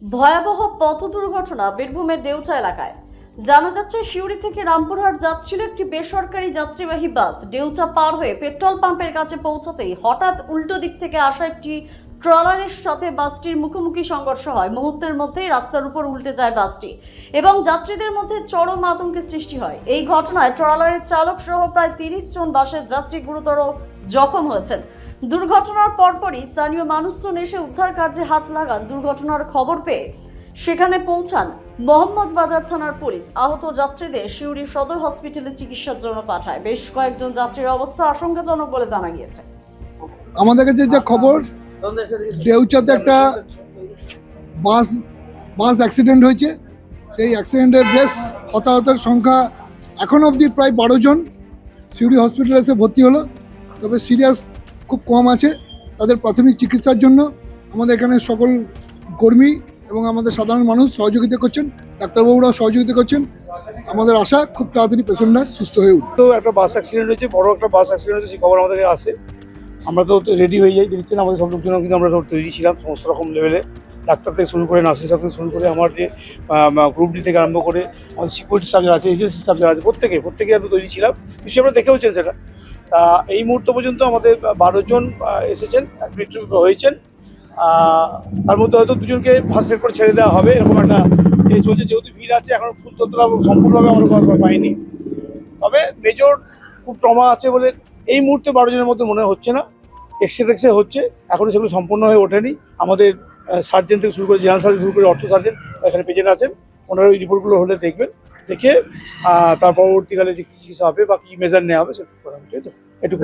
ভয়াবহ পথ দুর্ঘটনা বীরভূমের দেউচা এলাকায়। জানা যাচ্ছে সিউড়ি থেকে রামপুরহাট যাচ্ছিল একটি বেসরকারি যাত্রীবাহী বাস। দেউচা পার হয়ে পেট্রোল পাম্পের কাছে পৌঁছাতেই হঠাৎ উল্টো দিক থেকে আসা একটি ট্রলারের সাথে বাসটির মুখোমুখি সংঘর্ষ হয়। মুহূর্তের মধ্যেই রাস্তার উপর উল্টে যায় বাসটি এবং যাত্রীদের মধ্যে চরম আতঙ্কের সৃষ্টি হয়। এই ঘটনায় ট্রলারের চালক সহ প্রায় 30 জন বাসের যাত্রী গুরুতর জখম হয়েছেন। দুর্ঘটনার পরপরই স্থানীয় মানুষজন এসে উদ্ধার কার্যে হাত লাগান। দুর্ঘটনার খবর পেয়ে সেখানে পৌঁছান মোহাম্মদ বাজার থানার পুলিশ। আহত যাত্রীদের সিউড়ি সদর হসপিটালে চিকিৎসার জন্য পাঠায়। বেশ কয়েকজন যাত্রীর অবস্থা আশঙ্কাজনক বলে জানা গিয়েছে। আমাদের কাছে যে খবর, দেউচাতে একটা বাস অ্যাক্সিডেন্ট হয়েছে। সেই অ্যাক্সিডেন্টে বেশ হতাহতের সংখ্যা এখন অবধি প্রায় 12 জন সিউড়ি হসপিটালে এসে ভর্তি হলো, তবে সিরিয়াস খুব কম আছে। তাদের প্রাথমিক চিকিৎসার জন্য আমাদের এখানে সকল কর্মী এবং আমাদের সাধারণ মানুষ সহযোগিতা করছেন, ডাক্তারবাবুরাও সহযোগিতা করছেন। আমাদের আশা খুব তাড়াতাড়ি পেশেন্টরা সুস্থ হয়ে উঠবে। তো একটা বাস অ্যাক্সিডেন্ট হয়েছে, বড় একটা বাস অ্যাক্সিডেন্ট হয়েছে, সেই খবর আমাদের কাছে আসে। আমরা তো রেডি হয়ে যাই, দেখছেন আমাদের সব লোকজন, কিন্তু আমরা তৈরি ছিলাম সমস্ত রকম লেভেলে, ডাক্তার থেকে শুরু করে নার্সিং স্টাফ থেকে শুরু করে আমার যে গ্রুপ ডি থেকে আরম্ভ করে আমাদের সিকিউরিটি স্টাফ যারা আছে, এজেন্সি স্টাফ যারা আছে, প্রত্যেকে এত তৈরি ছিলাম। নিশ্চয়ই আমরা দেখেওছেন সেটা। তা এই মুহূর্ত পর্যন্ত আমাদের 12 জন এসেছেন, অ্যাডমিট হয়েছেন। তার মধ্যে হয়তো 2 জনকে ফার্স্ট এড করে ছেড়ে দেওয়া হবে, এরকম একটা চলছে। যেহেতু ভিড় আছে, এখন ফুল তথ্যটা সম্পূর্ণভাবে আমরা পাইনি। তবে মেজর খুব ট্রমা আছে বলে এই মুহূর্তে 12 জনের মধ্যে মনে হচ্ছে না। এক্সরে হচ্ছে, এখনও সেগুলো সম্পূর্ণ হয়ে ওঠেনি। আমাদের সার্জেন থেকে শুরু করে, জেনারেল সার্জন শুরু করে, অর্থ সার্জেন এখানে পেজেন্ট আছেন, ওনারা ওই রিপোর্টগুলো হলে দেখবেন, দেখে তার পরবর্তীকালে যে চিকিৎসা হবে বা কী মেজার নেওয়া হবে সেটা করা হবে। ঠিক আছে, এটুকু।